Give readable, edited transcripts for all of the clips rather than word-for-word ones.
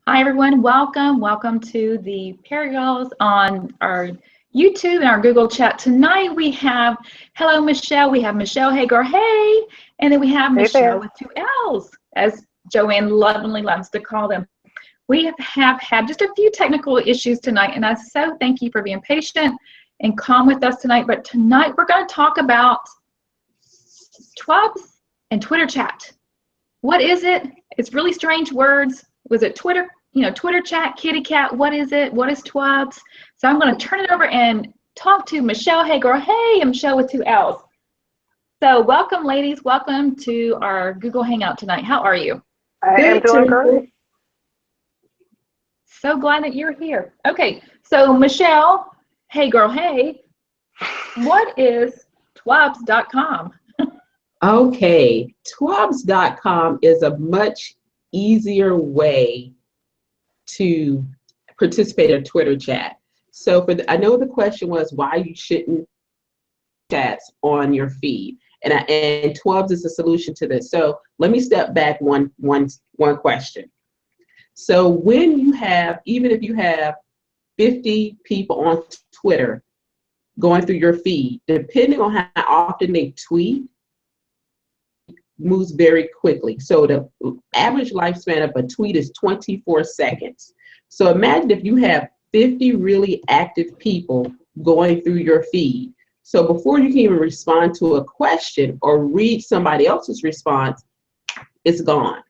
Hi everyone, welcome to the Paragirls on our YouTube and our Google chat. Tonight we have, hello Michelle, we have Michelle Hagar, hey, and then we have Hey Michelle there. with two L's, as Joanne lovingly loves to call them. We have had just a few technical issues tonight, and I so thank you for being patient and calm with us tonight. But tonight we're going to talk about TWUBs and Twitter chat. What is it? It's really strange words. Was it Twitter, Twitter chat, kitty cat? What is it? What is TWUBs? So I'm going to turn it over and talk to Michelle Hagar. Hey, I'm Michelle with two L's. So welcome, ladies. Welcome to our Google Hangout tonight. How are you? I am doing great. So glad that you're here. Okay, so Michelle, hey girl, hey, what is TWUBs.com? Okay, TWUBs.com is a much easier way to participate in a Twitter chat. So I know the question was why you shouldn't chats on your feed, and TWUBs is a solution to this. So let me step back one question. So when you have, even if you have 50 people on Twitter going through your feed, depending on how often they tweet, moves very quickly. So the average lifespan of a tweet is 24 seconds. So imagine if you have 50 really active people going through your feed. So before you can even respond to a question or read somebody else's response, it's gone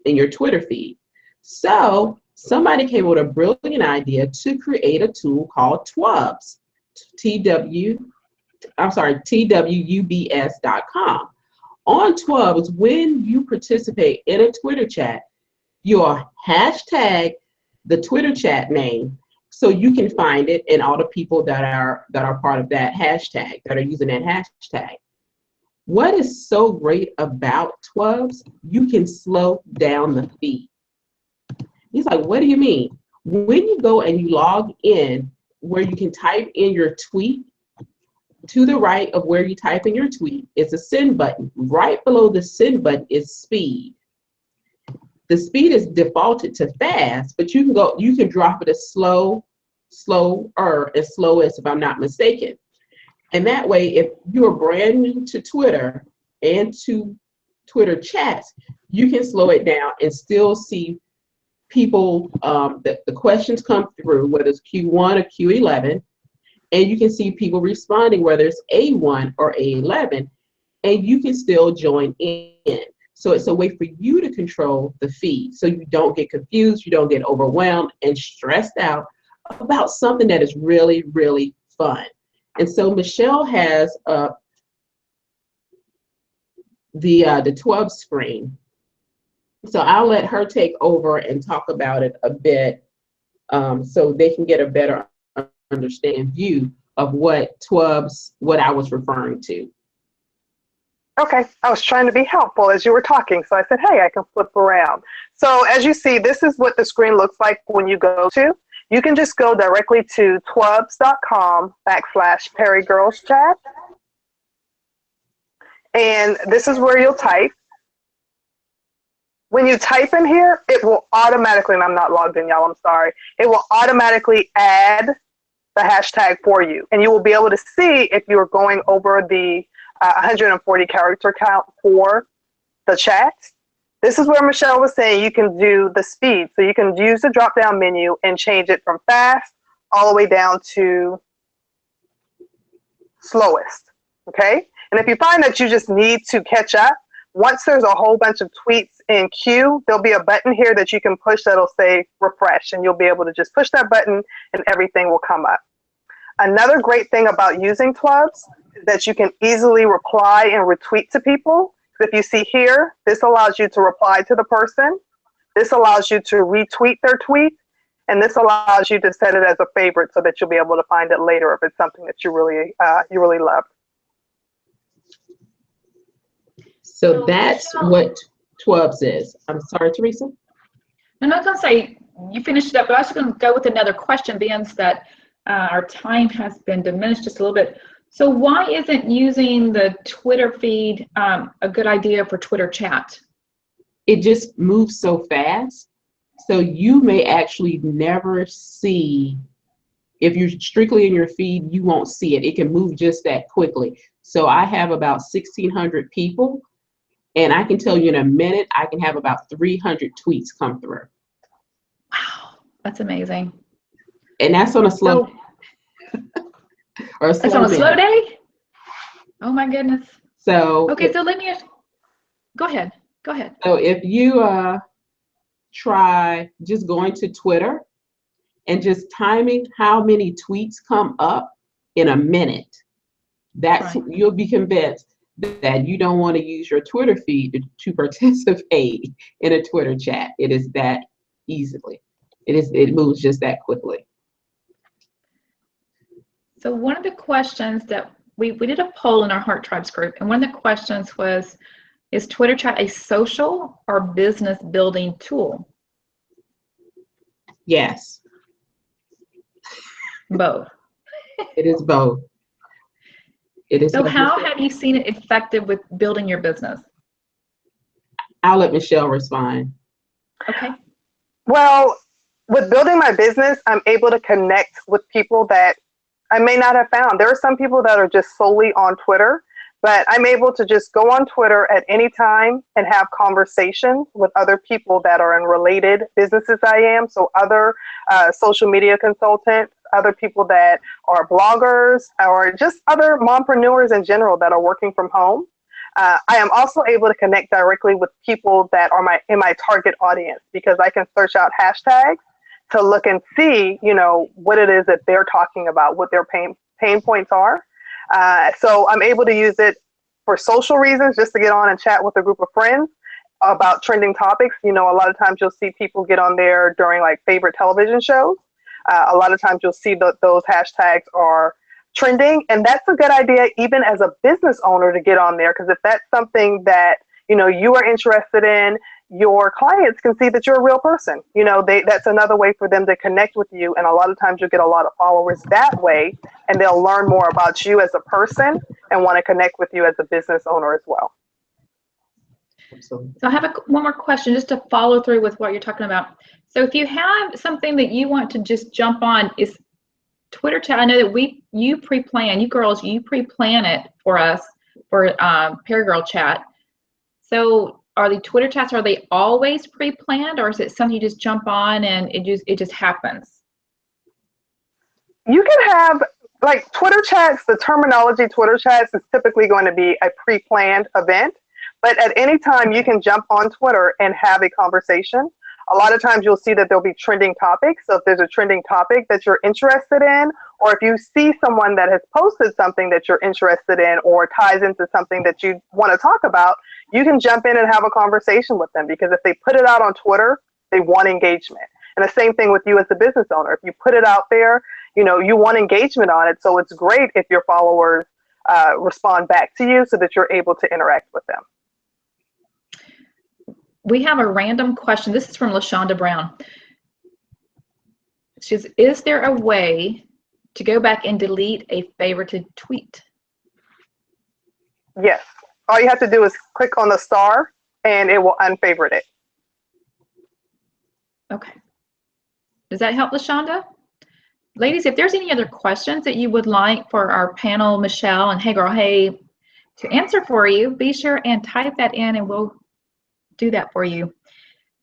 in your Twitter feed. So somebody came with a brilliant idea to create a tool called TWUBs, TWUBS.com. On TWUBs, when you participate in a Twitter chat, you'll hashtag the Twitter chat name so you can find it and all the people that are part of that hashtag, that are using that hashtag. What is so great about TWUBs? You can slow down the feed. He's like, what do you mean? When you go and you log in, where you can type in your tweet, to the right of where you type in your tweet is a send button. Right below the send button is speed. The speed is defaulted to fast, but you can drop it as slower, as slow as, if I'm not mistaken. And that way, if you're brand new to Twitter and to Twitter chats, you can slow it down and still see people, the questions come through, whether it's Q1 or Q11, and you can see people responding, whether it's A1 or A11, and you can still join in. So it's a way for you to control the feed so you don't get confused, you don't get overwhelmed and stressed out about something that is really, really fun. And so Michelle has the TWUBs screen. So I'll let her take over and talk about it a bit so they can get a better understand view of what TWUBs, what I was referring to. Okay, I was trying to be helpful as you were talking, so I said, hey, I can flip around. So as you see, this is what the screen looks like when you go to. You can just go directly to TWUBs.com/PerryGirlsChat. And this is where you'll type. When you type in here, it will automatically, and I'm not logged in, y'all, I'm sorry, it will automatically add the hashtag for you. And you will be able to see if you're going over the 140 character count for the chat. This is where Michelle was saying you can do the speed. So you can use the drop down menu and change it from fast all the way down to slowest, okay? And if you find that you just need to catch up, once there's a whole bunch of tweets in queue, there'll be a button here that you can push that'll say refresh, and you'll be able to just push that button and everything will come up. Another great thing about using TWUBs is that you can easily reply and retweet to people. If you see here, this allows you to reply to the person. This allows you to retweet their tweet. And this allows you to set it as a favorite so that you'll be able to find it later if it's something that you really love. So that's what TWUBs is. I'm sorry, Teresa? I'm not going to say you finished it up, but I was going to go with another question, being that our time has been diminished just a little bit. So why isn't using the Twitter feed a good idea for Twitter chat? It just moves so fast So you may actually never see, if you're strictly in your feed, you won't see it. It can move just that quickly. So I have about 1,600 people, and I can tell you in a minute, I can have about 300 tweets come through. Wow, that's amazing. And that's on a slow, or a That's on a slow day. day? Oh my goodness. So Okay, so let me go ahead. Go ahead. So if you try just going to Twitter and just timing how many tweets come up in a minute, that's Right. you'll be convinced that you don't want to use your Twitter feed to participate in a Twitter chat. It is that easily. It moves just that quickly. So one of the questions that we did a poll in our Heart Tribes group, and one of the questions was, is Twitter chat a social or business building tool? Yes, Both. it is both. It is. So both. how have you seen it effective with building your business? I'll let Michelle respond. Okay. Well, with building my business, I'm able to connect with people that I may not have found. There are some people that are just solely on Twitter, but I'm able to just go on Twitter at any time and have conversations with other people that are in related businesses I am. So other social media consultants, other people that are bloggers, or just other mompreneurs in general that are working from home. I am also able to connect directly with people that are in my target audience, because I can search out hashtags to look and see, what it is that they're talking about, what their pain points are. So I'm able to use it for social reasons, just to get on and chat with a group of friends about trending topics. A lot of times you'll see people get on there during like favorite television shows. A lot of times you'll see those hashtags are trending, and that's a good idea even as a business owner to get on there, because if that's something that you are interested in, your clients can see that you're a real person. That's another way for them to connect with you, and a lot of times you'll get a lot of followers that way, and they'll learn more about you as a person and want to connect with you as a business owner as well. Absolutely. So I have one more question just to follow through with what you're talking about. So if you have something that you want to just jump on, is Twitter chat, I know that you pre-plan, you girls, you pre-plan it for us for Paragirl chat. So are the Twitter chats, are they always pre-planned, or is it something you just jump on and it just happens? You can have like Twitter chats, the terminology Twitter chats is typically going to be a pre-planned event, but at any time you can jump on Twitter and have a conversation. A lot of times you'll see that there'll be trending topics. So if there's a trending topic that you're interested in, or if you see someone that has posted something that you're interested in or ties into something that you want to talk about, you can jump in and have a conversation with them, because if they put it out on Twitter, they want engagement. And the same thing with you as a business owner. If you put it out there, you want engagement on it. So it's great if your followers respond back to you so that you're able to interact with them. We have a random question. This is from LaShonda Brown. She says, is there a way to go back and delete a favorited tweet? Yes. All you have to do is click on the star and it will unfavorite it. Okay. Does that help, LaShonda? Ladies, if there's any other questions that you would like for our panel, Michelle and Hey Girl Hey, to answer for you, be sure and type that in and we'll do that for you.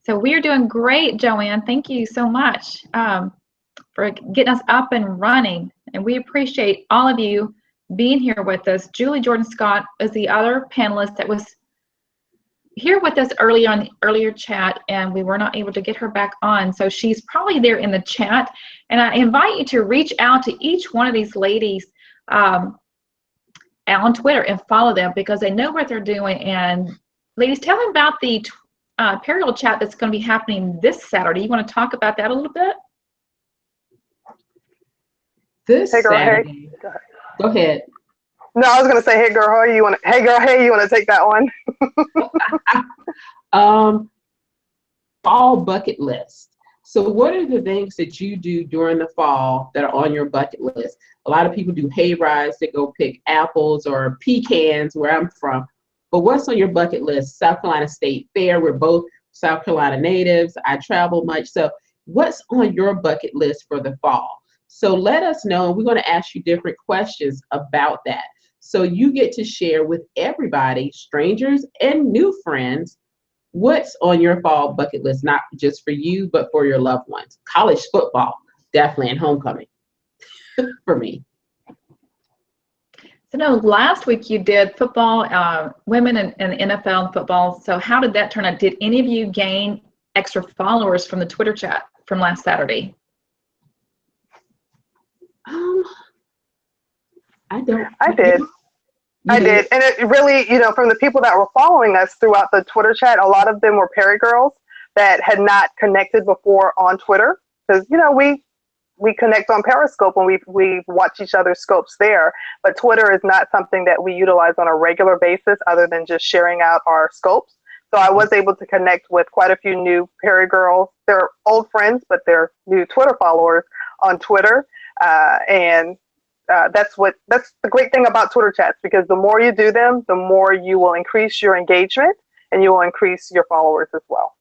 So we are doing great, Joanne. Thank you so much for getting us up and running. And we appreciate all of you being here with us. Julie Jordan Scott is the other panelist that was here with us earlier on the earlier chat, and we were not able to get her back on. So she's probably there in the chat. And I invite you to reach out to each one of these ladies on Twitter and follow them, because they know what they're doing. And ladies, tell them about the Paragirl chat that's going to be happening this Saturday. You want to talk about that a little bit? This Hey girl, Saturday. hey. Go ahead. No, I was going to say, hey girl, hey, you want to take that one? Fall bucket list. So what are the things that you do during the fall that are on your bucket list? A lot of people do hay rides to go pick apples or pecans where I'm from. But what's on your bucket list? South Carolina State Fair. We're both South Carolina natives. I travel much. So what's on your bucket list for the fall? So let us know. We're going to ask you different questions about that. So you get to share with everybody, strangers and new friends, what's on your fall bucket list, not just for you, but for your loved ones. College football, definitely, and homecoming for me. So no, last week you did football, women and NFL and football. So how did that turn out? Did any of you gain extra followers from the Twitter chat from last Saturday? I don't. I did. I did. And it really, from the people that were following us throughout the Twitter chat, a lot of them were Perry girls that had not connected before on Twitter. Because, we connect on Periscope and we watch each other's scopes there. But Twitter is not something that we utilize on a regular basis other than just sharing out our scopes. So I was able to connect with quite a few new Perry girls. They're old friends, but they're new Twitter followers on Twitter. That's the great thing about Twitter chats, because the more you do them, the more you will increase your engagement and you will increase your followers as well.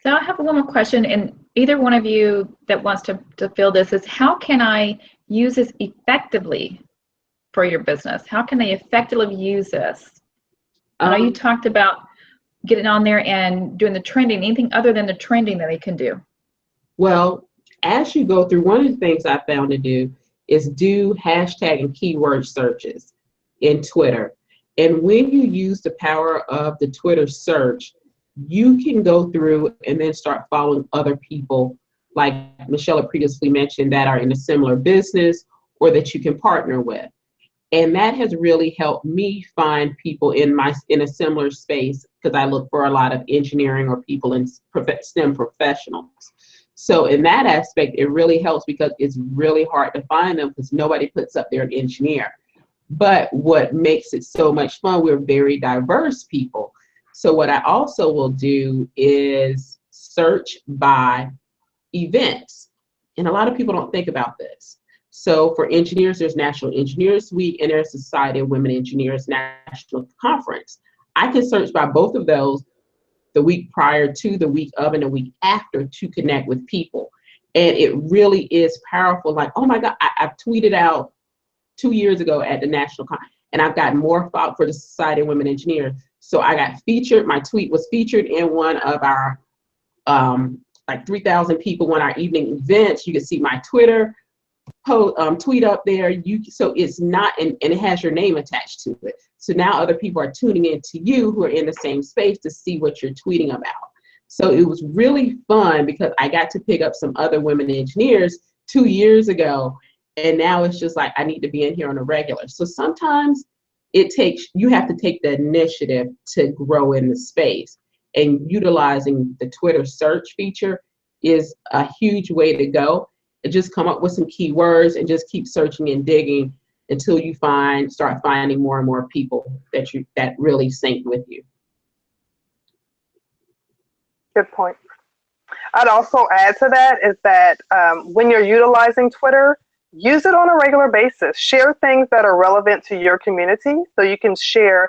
So I have one more question, and either one of you that wants to fill this is, how can I use this effectively for your business? How can they effectively use this? I know you talked about getting on there and doing the trending. Anything other than the trending that they can do? Well, as you go through, one of the things I found to do is do hashtag and keyword searches in Twitter. And when you use the power of the Twitter search, you can go through and then start following other people, like Michelle previously mentioned, that are in a similar business or that you can partner with. And that has really helped me find people in a similar space, because I look for a lot of engineering or people in STEM professionals. So in that aspect, it really helps, because it's really hard to find them because nobody puts up there an engineer. But what makes it so much fun, we're very diverse people. So what I also will do is search by events. And a lot of people don't think about this. So for engineers, there's National Engineers Week and there's Society of Women Engineers National Conference. I can search by both of those the week prior to, the week of, and the week after to connect with people. And it really is powerful. Like, oh my God, I've tweeted out 2 years ago at the National Conference, and I've got more thought for the Society of Women Engineers. So I got featured, my tweet was featured in one of our, like 3,000 people, one of our evening events. You can see my Twitter tweet up there. So it's not, and it has your name attached to it. So now other people are tuning in to you who are in the same space to see what you're tweeting about. So it was really fun because I got to pick up some other women engineers 2 years ago. And now it's just like, I need to be in here on a regular. So sometimes you have to take the initiative to grow in the space, and utilizing the Twitter search feature is a huge way to go. And just come up with some keywords and just keep searching and digging until you start finding more and more people that really sync with you. Good point. I'd also add to that is that when you're utilizing Twitter, use it on a regular basis. Share things that are relevant to your community. So you can share,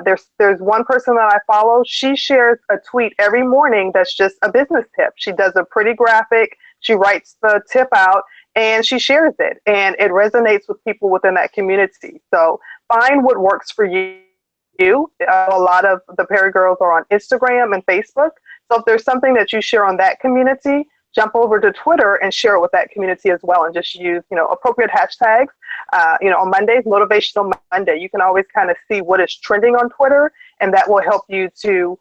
there's one person that I follow, she shares a tweet every morning that's just a business tip. She does a pretty graphic, she writes the tip out, and she shares it. And it resonates with people within that community. So find what works for you. A lot of the Perry Girls are on Instagram and Facebook. So if there's something that you share on that community, jump over to Twitter and share it with that community as well, and just use, appropriate hashtags. On Mondays, Motivational Monday, you can always kind of see what is trending on Twitter, and that will help you to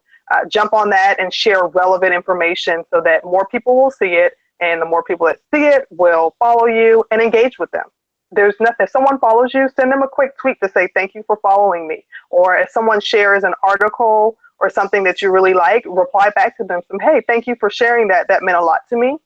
jump on that and share relevant information so that more people will see it, and the more people that see it will follow you and engage with them. There's nothing. If someone follows you, send them a quick tweet to say, thank you for following me. Or if someone shares an article or something that you really like, reply back to them, hey, thank you for sharing that. That meant a lot to me.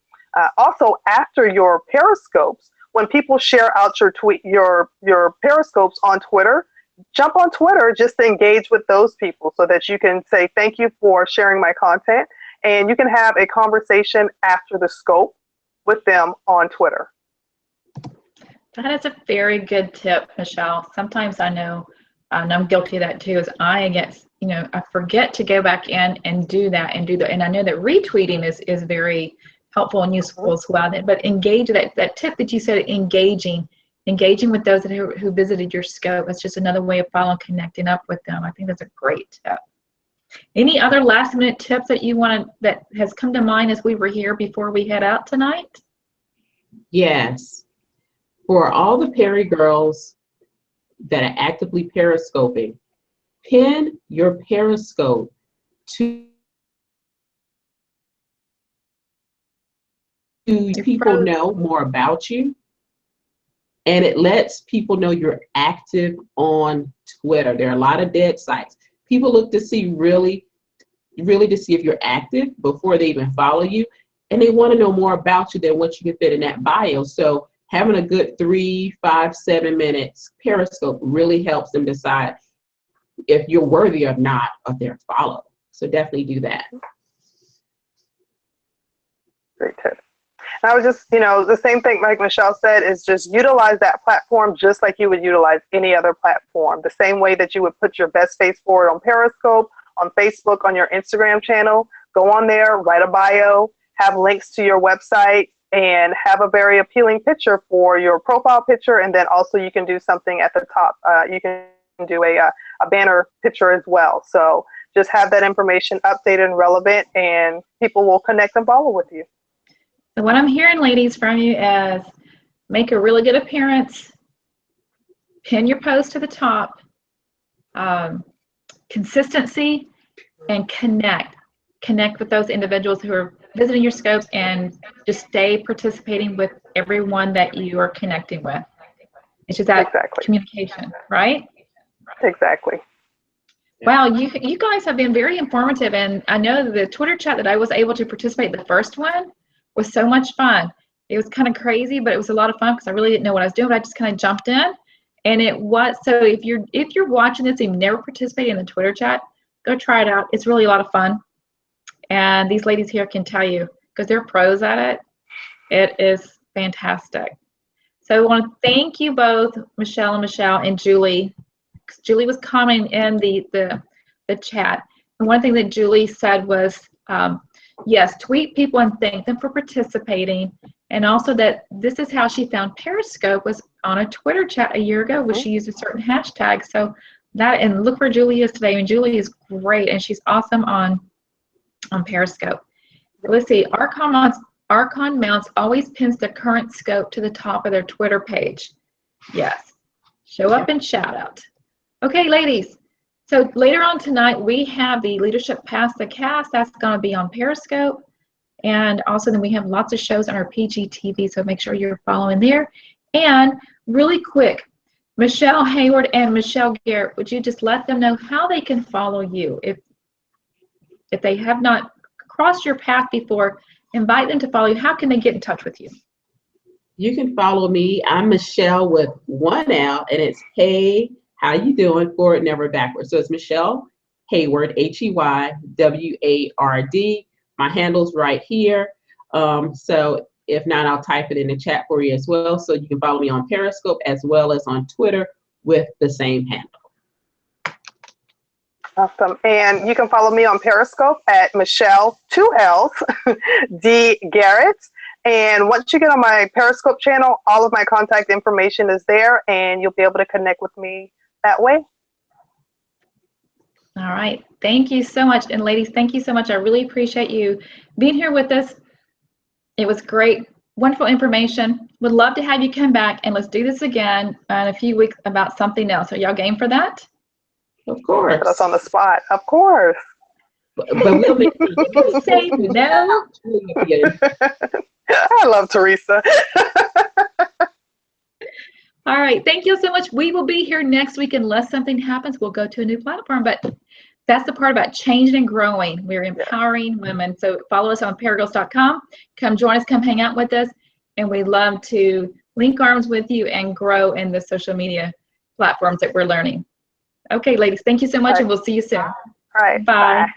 Also, after your Periscopes, when people share out your Periscopes on Twitter, jump on Twitter just to engage with those people so that you can say, thank you for sharing my content. And you can have a conversation after the scope with them on Twitter. That is a very good tip, Michelle. Sometimes I know and I'm guilty of that too, is I get, I forget to go back in and do that and I know that retweeting is very helpful and useful as well. But engage, that tip that you said, engaging with those who visited your scope. That's just another way of following, connecting up with them. I think that's a great tip. Any other last minute tips that has come to mind as we were here before we head out tonight? Yes. For all the Perry girls that are actively periscoping, pin your periscope to people know more about you, and it lets people know you're active on Twitter. There are a lot of dead sites. People look to see really to see if you're active before they even follow you, and they want to know more about you than what you can fit in that bio. So having a good 3, 5, 7 minutes periscope really helps them decide if you're worthy or not of their follow. So definitely do that. Great tip. And I was just, the same thing like Michelle said, is just utilize that platform just like you would utilize any other platform. The same way that you would put your best face forward on Periscope, on Facebook, on your Instagram channel. Go on there, write a bio, have links to your website, and have a very appealing picture for your profile picture. And then also you can do something at the top. You can do a banner picture as well. So just have that information updated and relevant, and people will connect and follow with you. So what I'm hearing, ladies, from you is make a really good appearance, pin your post to the top, consistency, and connect with those individuals who are visiting your scopes, and just stay participating with everyone that you are connecting with. It's just that communication, right? Exactly. Wow, you guys have been very informative, and I know the Twitter chat that I was able to participate in, the first one, was so much fun. It was kind of crazy, but it was a lot of fun because I really didn't know what I was doing, but I just kind of jumped in. And it was, so if you're watching this and you've never participated in the Twitter chat, go try it out. It's really a lot of fun. And these ladies here can tell you, because they're pros at it, it is fantastic. So I want to thank you both, Michelle and Julie. Julie was commenting in the chat. And one thing that Julie said was, yes, tweet people and thank them for participating. And also that this is how she found Periscope, was on a Twitter chat a year ago where she used a certain hashtag. So that, and look where Julie is today. And Julie is great, and she's awesome on Periscope. Let's see, Archon Mounts always pins the current scope to the top of their Twitter page. Yes, show up and shout out. Okay, ladies. So later on tonight, we have the Leadership Past the Cast. That's going to be on Periscope. And also then we have lots of shows on our PGTV, so make sure you're following there. And really quick, Michelle Hayward and Michelle Garrett, would you just let them know how they can follow you? If they have not crossed your path before, invite them to follow you. How can they get in touch with you? You can follow me. I'm Michelle with one L, and it's Hey, how you doing? Forward, never backwards. So it's Michelle Hayward, Heyward. My handle's right here. So if not, I'll type it in the chat for you as well. So you can follow me on Periscope as well as on Twitter with the same handle. Awesome. And you can follow me on Periscope at Michelle, 2 L's, D. Garrett. And once you get on my Periscope channel, all of my contact information is there, and you'll be able to connect with me that way. All right. Thank you so much. And ladies, thank you so much. I really appreciate you being here with us. It was great, wonderful information. Would love to have you come back, and let's do this again in a few weeks about something else. Are y'all game for that? Of course. Put us on the spot. Of course. But we'll make sure. Say no. I love Teresa. All right. Thank you so much. We will be here next week. Unless something happens, we'll go to a new platform. But that's the part about changing and growing. We're empowering women. So follow us on paragirls.com. Come join us. Come hang out with us. And we'd love to link arms with you and grow in the social media platforms that we're learning. Okay, ladies. Thank you so much, and we'll see you soon. All right. Bye. Bye.